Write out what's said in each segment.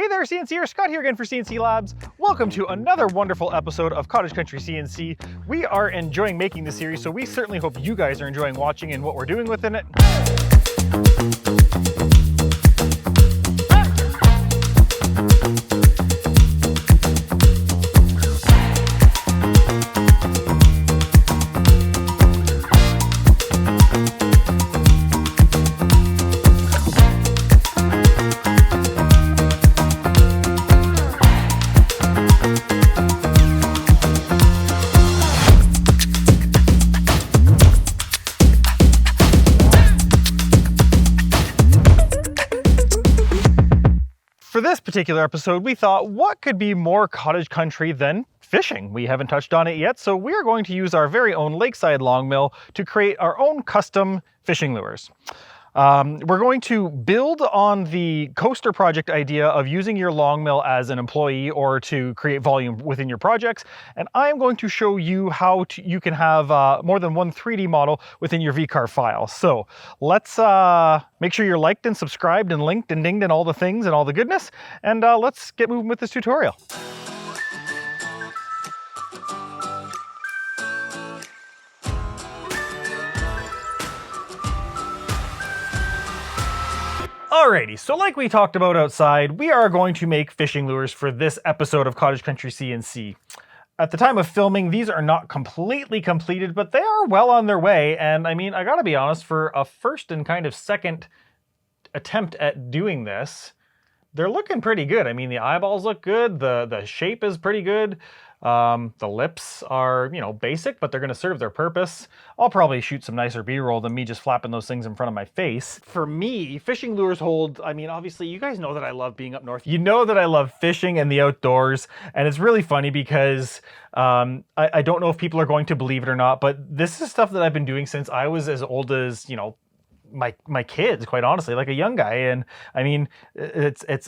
Hey there, CNCer, Scott here again for CNC Labs. Welcome to another wonderful episode of Cottage Country CNC. We are enjoying making this series, so we certainly hope you guys are enjoying watching and what we're doing within it. For this particular episode, we thought, what could be more cottage country than fishing? We haven't touched on it yet, so we are going to use our very own lakeside long mill to create our own custom fishing lures. We're going to build on the coaster project idea of using your long mill as an employee or to create volume within your projects, and I'm going to show you how you can have more than one 3D model within your VCarve file. So let's make sure you're liked and subscribed and linked and dinged and all the things and all the goodness, and let's get moving with this tutorial. Alrighty, so like we talked about outside, we are going to make fishing lures for this episode of Cottage Country CNC. At the time of filming, these are not completely completed, but they are well on their way. And I mean, I gotta be honest, for a first and kind of second attempt at doing this, they're looking pretty good. I mean, the eyeballs look good, the shape is pretty good. The lips are, you know, basic, but they're going to serve their purpose. I'll probably shoot some nicer B-roll than me just flapping those things in front of my face. For me, fishing lures hold, I mean, obviously you guys know that I love being up north. You know that I love fishing and the outdoors. And it's really funny because I don't know if people are going to believe it or not, but this is stuff that I've been doing since I was as old as, you know, my kids, quite honestly, like a young guy. And I mean,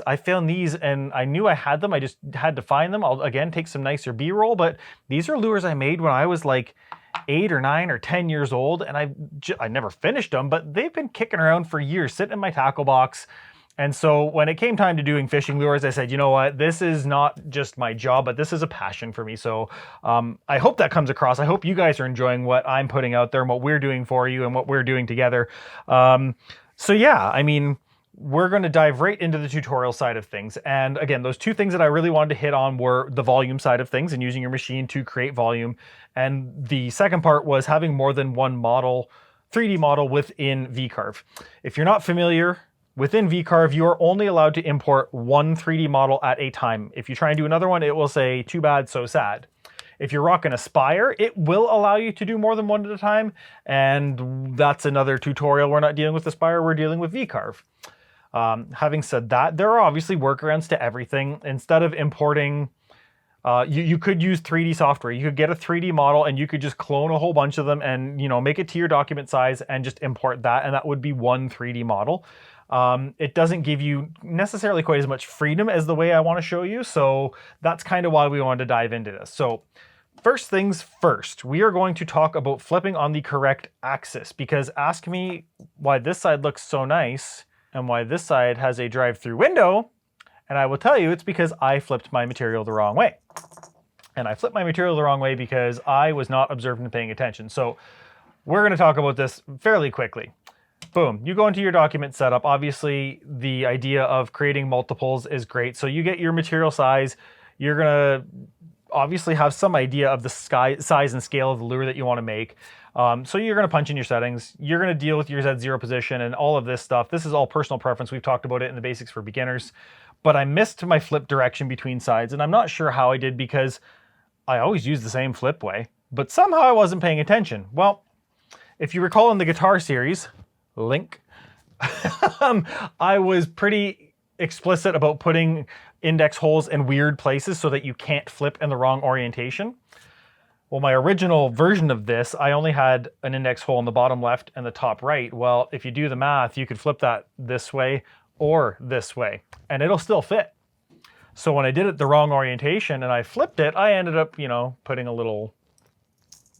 I found these and I knew I had them. I just had to find them. I'll again take some nicer B-roll, but these are lures I made when I was like 8 or 9 or 10 years old, and I never finished them, but they've been kicking around for years, sitting in my tackle box. And so when it came time to doing fishing lures, I said, you know what, this is not just my job, but this is a passion for me. So I hope that comes across. I hope you guys are enjoying what I'm putting out there and what we're doing for you and what we're doing together. So yeah, I mean, we're going to dive right into the tutorial side of things. And again, those two things that I really wanted to hit on were the volume side of things and using your machine to create volume. And the second part was having more than one model, 3D model within VCarve. If you're not familiar, within VCarve, you are only allowed to import one 3D model at a time. If you try and do another one, it will say, too bad, so sad. If you're rocking a Spire, it will allow you to do more than one at a time. And that's another tutorial. We're not dealing with the Spire, we're dealing with VCarve. Having said that, there are obviously workarounds to everything. Instead of importing, you could use 3D software. You could get a 3D model and you could just clone a whole bunch of them and, you know, make it to your document size and just import that. And that would be one 3D model. It doesn't give you necessarily quite as much freedom as the way I want to show you. So that's kind of why we wanted to dive into this. So first things first, we are going to talk about flipping on the correct axis, because ask me why this side looks so nice and why this side has a drive-through window. And I will tell you it's because I flipped my material the wrong way. And I flipped my material the wrong way because I was not observant and paying attention. So we're going to talk about this fairly quickly. Boom, you go into your document setup. Obviously, the idea of creating multiples is great. So you get your material size. You're gonna obviously have some idea of the size and scale of the lure that you wanna make. So you're gonna punch in your settings. You're gonna deal with your Z0 position and all of this stuff. This is all personal preference. We've talked about it in the basics for beginners. But I missed my flip direction between sides, and I'm not sure how I did because I always use the same flip way, but somehow I wasn't paying attention. Well, if you recall in the guitar series, link, I was pretty explicit about putting index holes in weird places so that you can't flip in the wrong orientation. Well, my original version of this, I only had an index hole in the bottom left and the top right. Well, if you do the math, you could flip that this way or this way, and it'll still fit. So when I did it the wrong orientation and I flipped it, I ended up, you know, putting a little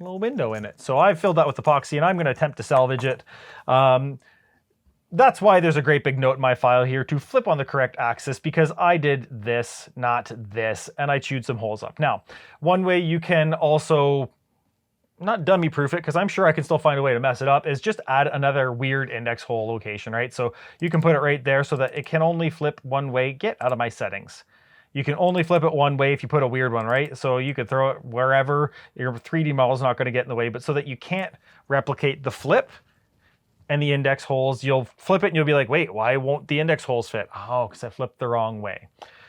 window in it. So I've filled that with epoxy and I'm going to attempt to salvage it. That's why there's a great big note in my file here to flip on the correct axis, because I did this, not this, and I chewed some holes up. Now, one way you can also not dummy proof it, because I'm sure I can still find a way to mess it up, is just add another weird index hole location, right? So you can put it right there so that it can only flip one way. Get out of my settings. You can only flip it one way if you put a weird one, right? So you could throw it wherever. Your 3D model is not going to get in the way, but so that you can't replicate the flip and the index holes, you'll flip it and you'll be like, wait, why won't the index holes fit? Oh, because I flipped the wrong way.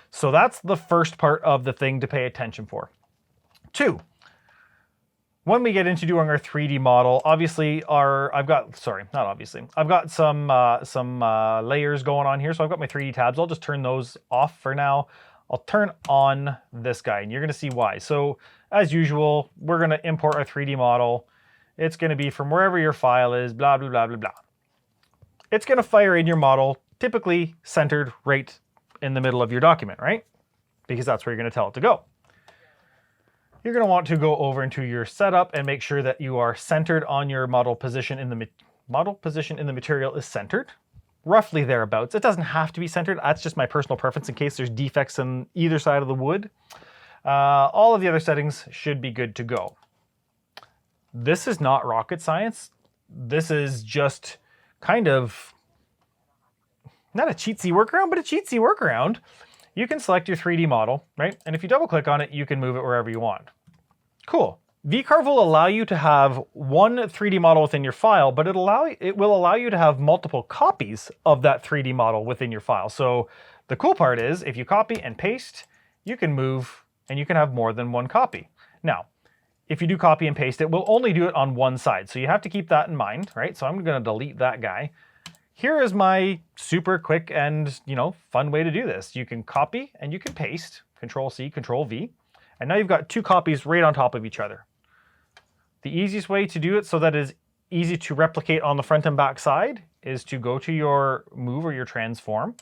So that's the first part of the thing to pay attention for. 2, when we get into doing our 3D model, obviously I've got some layers going on here. So I've got my 3D tabs. I'll just turn those off for now. I'll turn on this guy and you're gonna see why. So as usual, we're gonna import our 3D model. It's gonna be from wherever your file is, blah, blah, blah, blah, blah. It's gonna fire in your model, typically centered right in the middle of your document, right? Because that's where you're gonna tell it to go. You're going to want to go over into your setup and make sure that you are centered on your model position in the material is centered, roughly thereabouts. It doesn't have to be centered. That's just my personal preference in case there's defects on either side of the wood. All of the other settings should be good to go. This is not rocket science. This is just kind of not a cheatsy workaround, but a cheatsy workaround. You can select your 3D model, right? And if you double click on it, you can move it wherever you want. Cool. VCarve will allow you to have one 3D model within your file, but it will allow you to have multiple copies of that 3D model within your file. So the cool part is if you copy and paste, you can move and you can have more than one copy. Now, if you do copy and paste, it will only do it on one side. So you have to keep that in mind, right? So I'm going to delete that guy. Here is my super quick and, fun way to do this. You can copy and you can paste, Control-C, Control-V, and now you've got 2 copies right on top of each other. The easiest way to do it so that it's easy to replicate on the front and back side is to go to your move or your transform,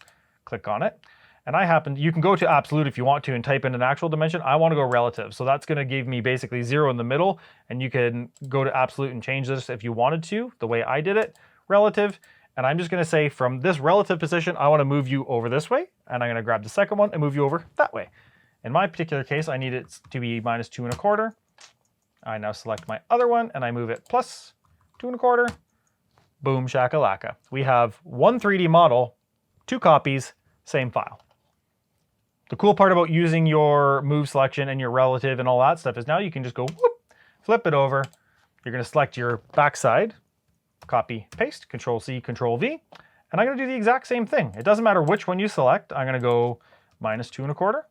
click on it, and you can go to absolute if you want to and type in an actual dimension. I want to go relative, so that's going to give me basically 0 in the middle, and you can go to absolute and change this if you wanted to, the way I did it, relative. And I'm just going to say from this relative position, I want to move you over this way. And I'm going to grab the second one and move you over that way. In my particular case, I need it to be -2 1/4. I now select my other one and I move it +2 1/4. Boom, shakalaka. We have one 3D model, 2 copies, same file. The cool part about using your move selection and your relative and all that stuff is now you can just go whoop, flip it over. You're going to select your backside. Copy, paste, Control-C, Control-V, and I'm going to do the exact same thing. It doesn't matter which one you select. I'm going to go -2 1/4,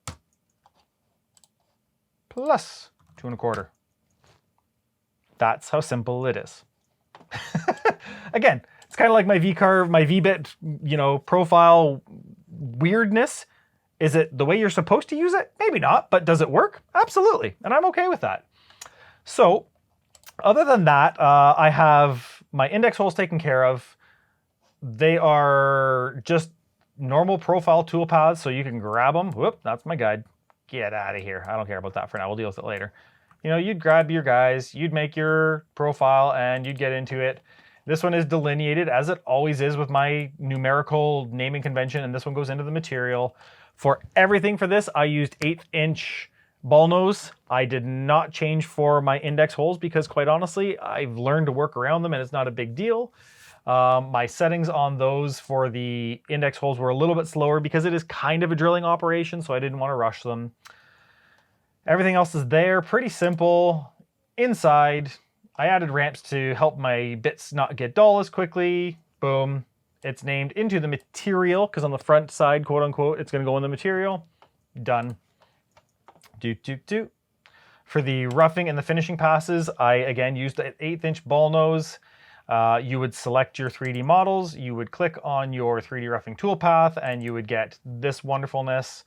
+2 1/4. That's how simple it is. Again, it's kind of like my VCarve, my VBit, profile weirdness. Is it the way you're supposed to use it? Maybe not, but does it work? Absolutely, and I'm okay with that. So, other than that, I have my index holes taken care of. They are just normal profile toolpaths, so you can grab them. Whoop, that's my guide. Get out of here. I don't care about that for now. We'll deal with it later. You'd grab your guys, you'd make your profile, and you'd get into it. This one is delineated, as it always is with my numerical naming convention, and this one goes into the material. For everything for this, I used 1/8" ball nose. I did not change for my index holes because quite honestly, I've learned to work around them and it's not a big deal. My settings on those for the index holes were a little bit slower because it is kind of a drilling operation, so I didn't want to rush them. Everything else is there, pretty simple. Inside, I added ramps to help my bits not get dull as quickly. Boom. It's named into the material because on the front side, quote unquote, it's going to go in the material. Done. For the roughing and the finishing passes, I again used an 1/8" ball nose. You would select your 3D models, you would click on your 3D roughing toolpath, and you would get this wonderfulness.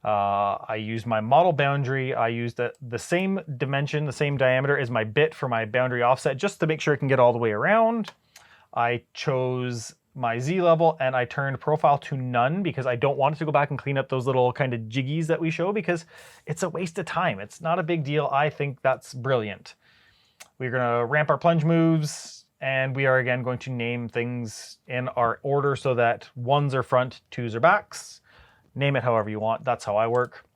I used my model boundary. I used the same dimension, the same diameter as my bit for my boundary offset, just to make sure it can get all the way around. I chose my Z level and I turned profile to none because I don't want it to go back and clean up those little kind of jiggies that we show because it's a waste of time. It's not a big deal. I think that's brilliant. We're gonna ramp our plunge moves And we are again going to name things in our order so that 1s are front, 2s are backs. Name it however you want. That's how I work.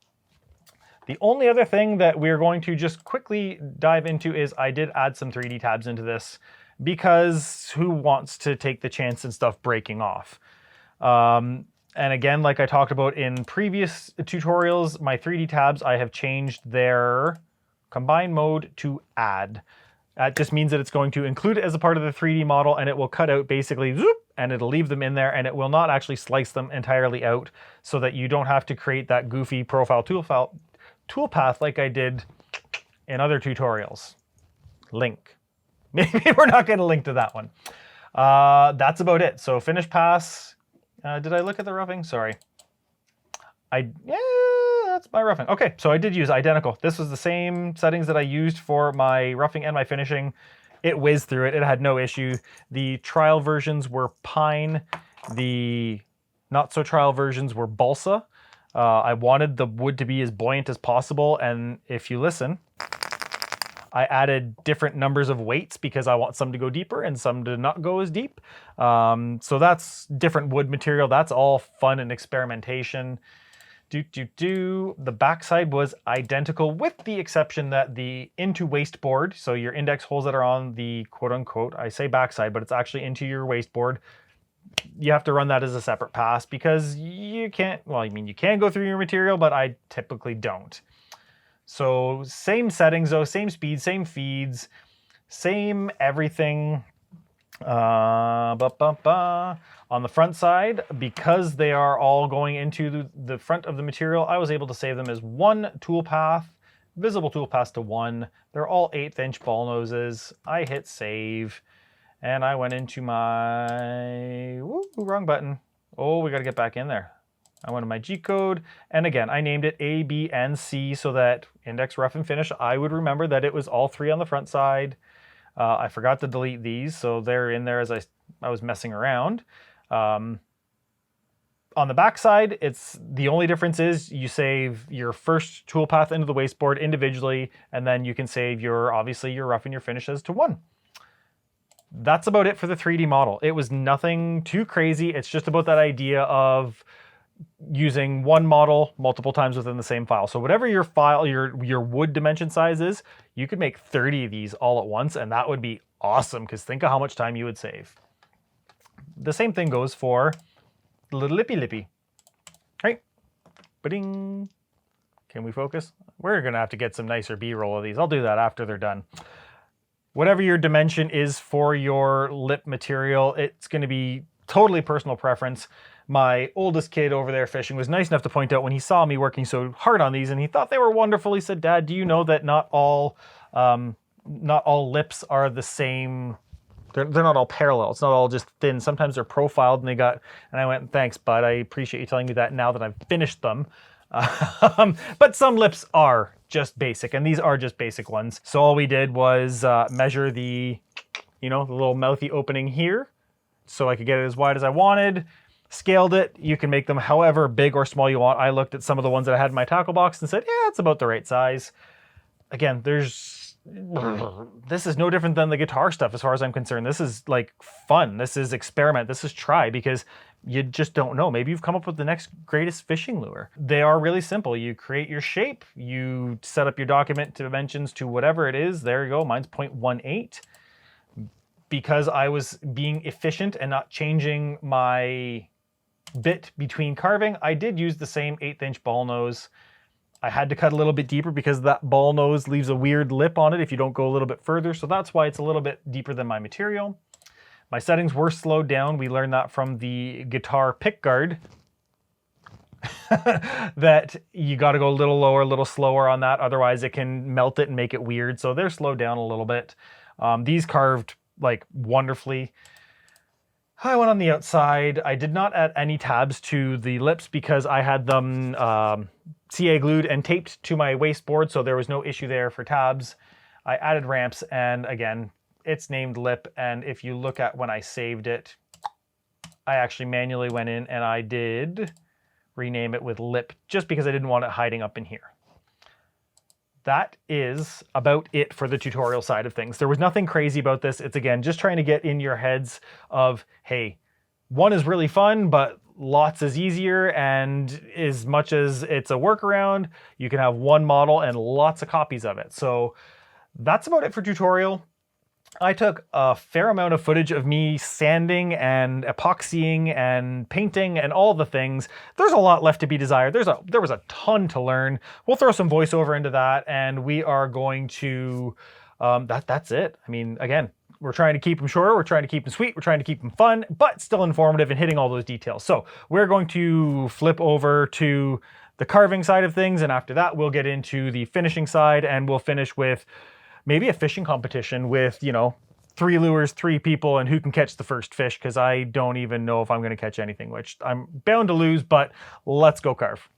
The only other thing that we're going to just quickly dive into is I did add some 3D tabs into this because who wants to take the chance and stuff breaking off? And again, like I talked about in previous tutorials, my 3D tabs, I have changed their combine mode to add. That just means that it's going to include it as a part of the 3D model, and it will cut out basically, zoop, and it'll leave them in there, and it will not actually slice them entirely out so that you don't have to create that goofy profile toolpath like I did in other tutorials. Link. Maybe we're not going to link to that one. That's about it. So finish pass. Did I look at the roughing? Sorry. Yeah, that's my roughing. Okay, so I did use identical. This was the same settings that I used for my roughing and my finishing. It whizzed through it. It had no issue. The trial versions were pine. The not so trial versions were balsa. I wanted the wood to be as buoyant as possible, and if you listen, I added different numbers of weights because I want some to go deeper and some to not go as deep. So that's different wood material. That's all fun and experimentation. The backside was identical with the exception that the into waste board, so your index holes that are on the quote unquote, I say backside, but it's actually into your waste board. You have to run that as a separate pass because you can't, well, I mean, you can go through your material, but I typically don't. So same settings though, same speed, same feeds, same everything. On the front side, because they are all going into the front of the material, I was able to save them as one toolpath, visible toolpaths to 1. They're all 1/8 inch ball noses. I hit save and I went into my, wrong button. Oh, we got to get back in there. I went to my G code, and again, I named it A, B, and C so that index, rough, and finish, I would remember that it was all 3 on the front side. I forgot to delete these, so they're in there as I was messing around. On the back side, it's the only difference is you save your first toolpath into the wasteboard individually, and then you can save obviously your rough and your finishes to 1. That's about it for the 3D model. It was nothing too crazy. It's just about that idea of using one model multiple times within the same file. So whatever your file, your wood dimension size is, you could make 30 of these all at once, and that would be awesome because think of how much time you would save. The same thing goes for the little Lippy. Right? Ba-ding. Can we focus? We're gonna have to get some nicer B-roll of these. I'll do that after they're done. Whatever your dimension is for your lip material, it's gonna be totally personal preference. My oldest kid over there fishing was nice enough to point out when he saw me working so hard on these and he thought they were wonderful. He said, "Dad, do you know that not all lips are the same? They're not all parallel. It's not all just thin. Sometimes they're profiled." And I went, "Thanks, bud. I appreciate you telling me that now that I've finished them." But some lips are just basic, and these are just basic ones. So all we did was measure the little mouthy opening here so I could get it as wide as I wanted. Scaled it. You can make them however big or small you want. I looked at some of the ones that I had in my tackle box and said, yeah, it's about the right size. Again, this is no different than the guitar stuff as far as I'm concerned. This is like fun. This is experiment. This is try because you just don't know. Maybe you've come up with the next greatest fishing lure. They are really simple. You create your shape. You set up your document dimensions to whatever it is. There you go. Mine's 0.18. Because I was being efficient and not changing my bit between carving, I did use the same 1/8 inch ball nose. I had to cut a little bit deeper because that ball nose leaves a weird lip on it if you don't go a little bit further. So that's why it's a little bit deeper than my material. My settings were slowed down. We learned that from the guitar pick guard that you got to go a little lower, a little slower on that. Otherwise it can melt it and make it weird. So they're slowed down a little bit. These carved like wonderfully. I went on the outside. I did not add any tabs to the lips because I had them CA glued and taped to my wasteboard, so there was no issue there for tabs. I added ramps, and again, it's named lip, and if you look at when I saved it, I actually manually went in and I did rename it with lip just because I didn't want it hiding up in here. that is about it for the tutorial side of things. There was nothing crazy about this. It's, again, just trying to get in your heads of, hey, one is really fun, but lots is easier, and as much as it's a workaround, you can have one model and lots of copies of it. So that's about it for tutorial. I took a fair amount of footage of me sanding and epoxying and painting and all the things. There's a lot left to be desired. There was a ton to learn. We'll throw some voiceover into that, and we are going to, that's it. I mean, again, we're trying to keep them shorter, we're trying to keep them sweet, we're trying to keep them fun, but still informative and hitting all those details. So we're going to flip over to the carving side of things, and after that, we'll get into the finishing side, and we'll finish with maybe a fishing competition with, 3 lures, 3 people, and who can catch the first fish, because I don't even know if I'm going to catch anything, which I'm bound to lose, but let's go carve.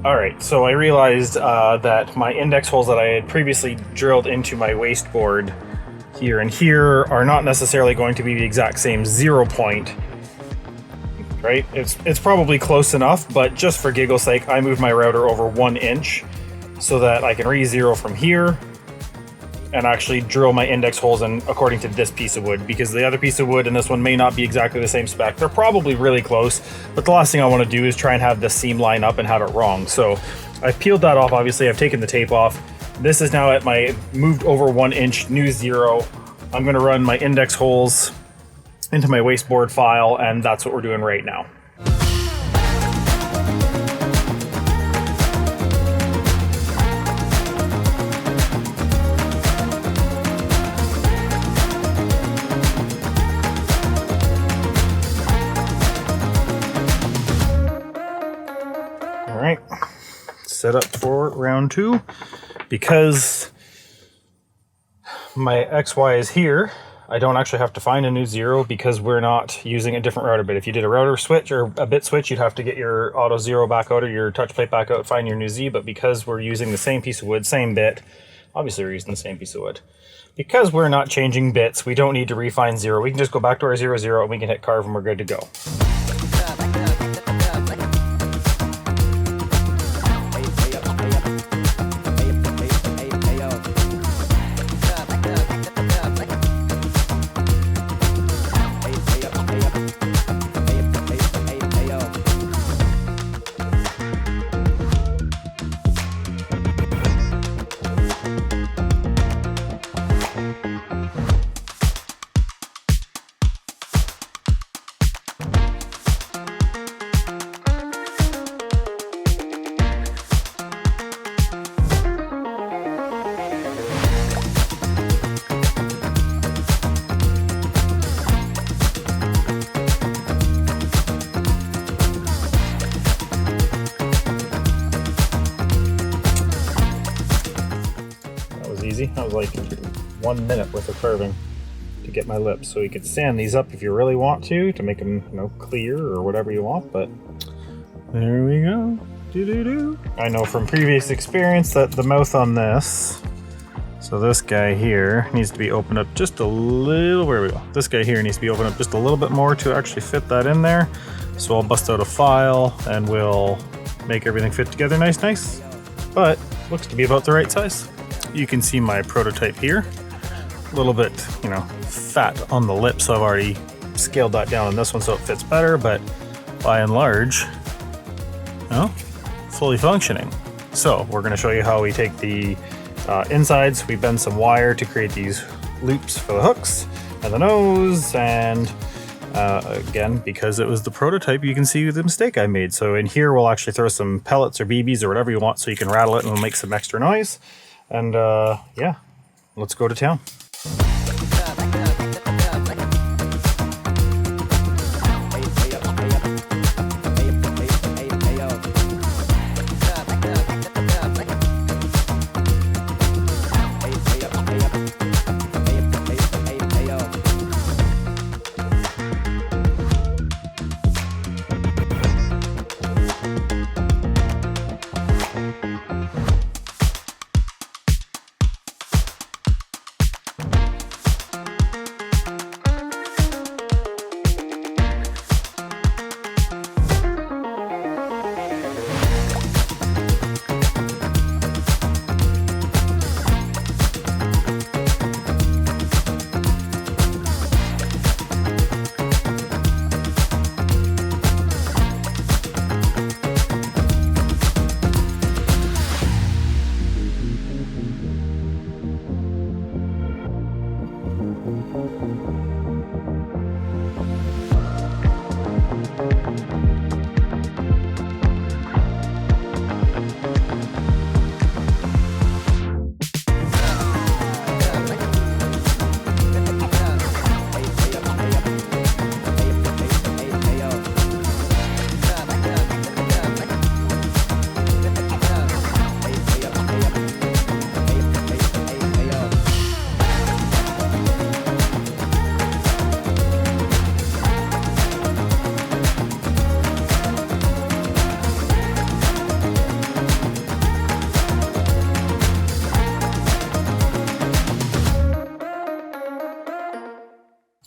All right, so I realized that my index holes that I had previously drilled into my wasteboard here and here are not necessarily going to be the exact same 0 point, right? It's probably close enough, but just for giggle's sake, I moved my router over 1 inch so that I can re-zero from here and actually drill my index holes in according to this piece of wood, because the other piece of wood and this one may not be exactly the same spec. They're probably really close, but the last thing I want to do is try and have the seam line up and have it wrong. So I've peeled that off, obviously. I've taken the tape off. This is now at my moved over 1 inch new 0. I'm going to run my index holes into my wasteboard file, and that's what we're doing right now. Set up for round 2. Because my XY is here, I don't actually have to find a new 0 because we're not using a different router bit. If you did a router switch or a bit switch, you'd have to get your auto 0 back out or your touch plate back out, find your new Z. But because we're using the same piece of wood, same bit, obviously we're using the same piece of wood. Because we're not changing bits, we don't need to refine 0. We can just go back to our 0, 0, and we can hit carve and we're good to go. That was like 1 minute worth of carving to get my lips. So you could sand these up if you really want to make them, clear or whatever you want. But there we go. Doo-doo-doo. I know from previous experience that the mouth on this, so this guy here needs to be opened up just a little. Where we go? This guy here needs to be opened up just a little bit more to actually fit that in there. So I'll bust out a file and we'll make everything fit together nice. But looks to be about the right size. You can see my prototype here. A little bit, fat on the lips. So I've already scaled that down on this one so it fits better, but by and large, fully functioning. So we're going to show you how we take the Insides, we bend some wire to create these loops for the hooks and the nose, and again, because it was the prototype, you can see the mistake I made. So in here, we'll actually throw some pellets or BBs or whatever you want so you can rattle it and it'll make some extra noise. And yeah, let's go to town.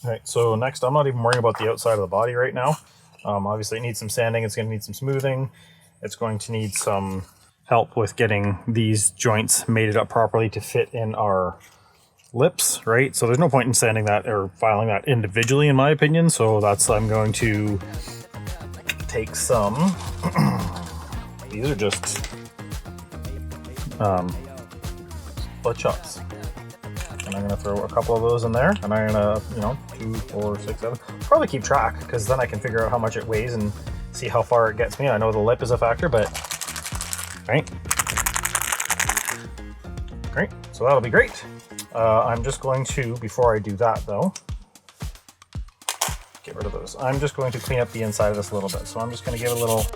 Alright, so next, I'm not even worrying about the outside of the body right now. Obviously it needs some sanding, it's going to need some smoothing, it's going to need some help with getting these joints mated up properly to fit in our lips, right? So there's no point in sanding that or filing that individually, in my opinion, so I'm going to take some, these are just split shots. And I'm going to throw a couple of those in there, and I'm going to, 2, 4, 6, 7, probably keep track, because then I can figure out how much it weighs and see how far it gets me. I know the lip is a factor, but, right? Great, so that'll be great. I'm just going to, before I do that though, get rid of those. I'm just going to clean up the inside of this a little bit. So I'm just going to give it a little...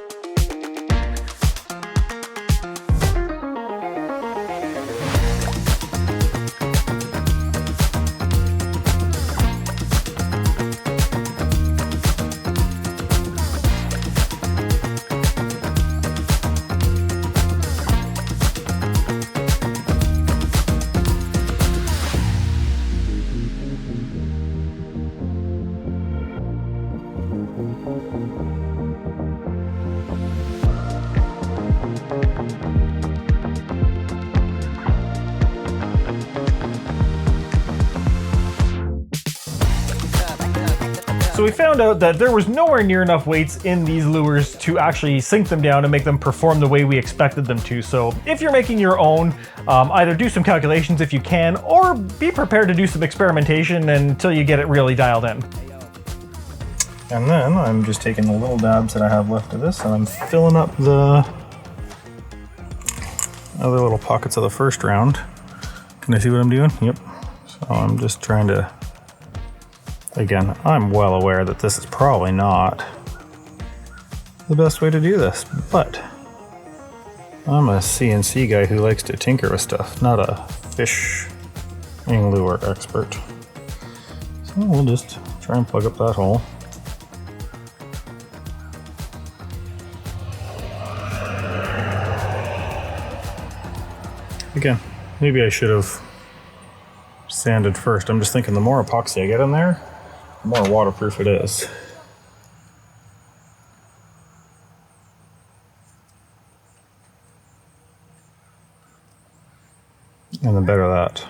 So we found out that there was nowhere near enough weights in these lures to actually sink them down and make them perform the way we expected them to. So if you're making your own, either do some calculations if you can, or be prepared to do some experimentation until you get it really dialed in. And then I'm just taking the little dabs that I have left of this and I'm filling up the other little pockets of the first round. Can I see what I'm doing? Yep. So I'm just trying to... Again, I'm well aware that this is probably not the best way to do this, but I'm a CNC guy who likes to tinker with stuff, not a fishing lure expert. So we'll just try and plug up that hole. Again, maybe I should have sanded first. I'm just thinking the more epoxy I get in there, the more waterproof it is. And the better that.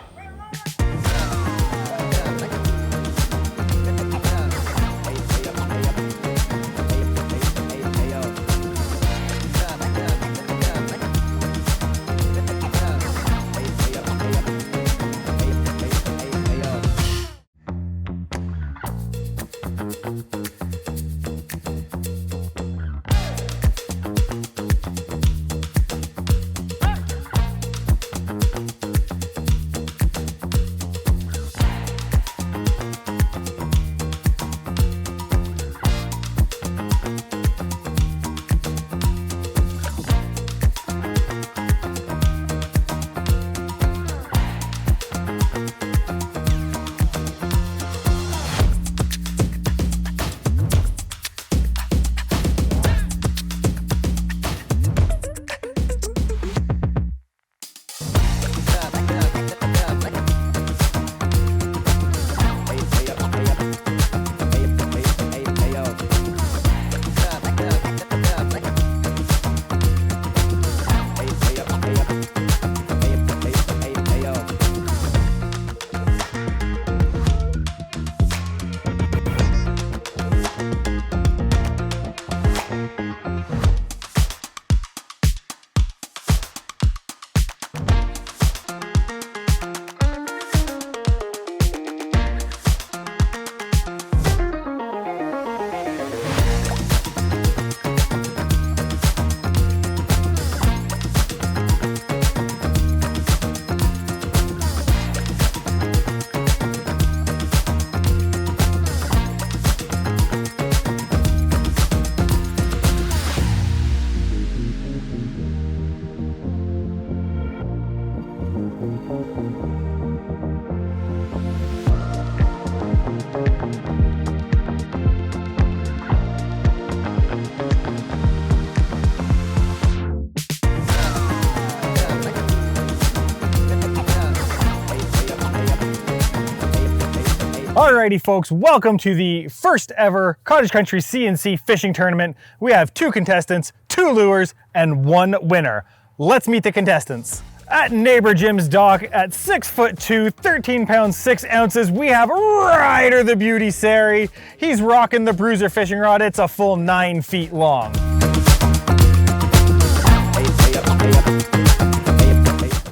Alrighty folks, welcome to the first ever Cottage Country CNC fishing tournament. We have 2 contestants, 2 lures, and 1 winner. Let's meet the contestants. At Neighbor Jim's dock at 6'2", 13 pounds 6 ounces, we have Ryder the Beauty Sari. He's rocking the Bruiser fishing rod. It's a full 9 feet long.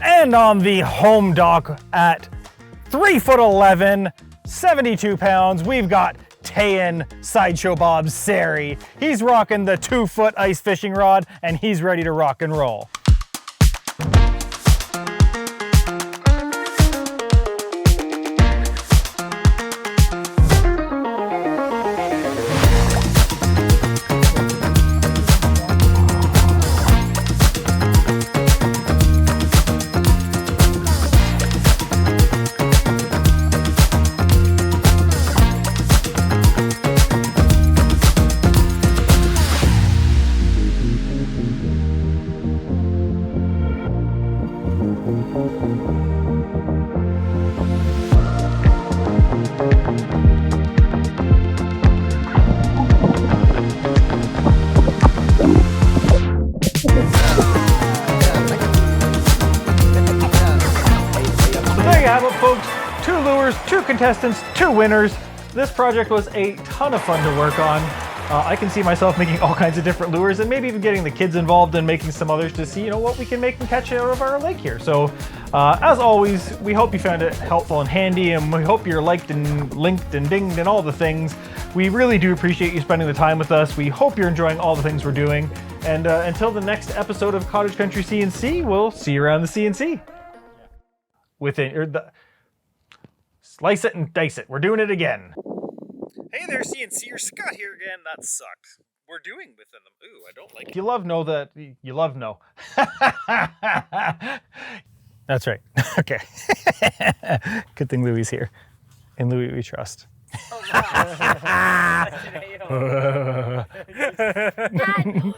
And on the home dock at 3'11", 72 pounds, we've got Tayan Sideshow Bob Sari. He's rocking the 2-foot ice fishing rod and he's ready to rock and roll. Folks, 2 lures, 2 contestants, 2 winners. This project was a ton of fun to work on. I can see myself making all kinds of different lures and maybe even getting the kids involved and making some others to see, what we can make and catch out of our lake here. So, as always, we hope you found it helpful and handy, and we hope you're liked and linked and dinged and all the things. We really do appreciate you spending the time with us. We hope you're enjoying all the things we're doing. And until the next episode of Cottage Country CNC, we'll see you around the CNC. Slice it and dice it. We're doing it again. Hey there, CNCer. Scott here again. That sucked. We're doing within them. Ooh, I don't like it. You love know that. You love know. That's right. Okay. Good thing Louie's here. In Louie we trust. Oh, wow.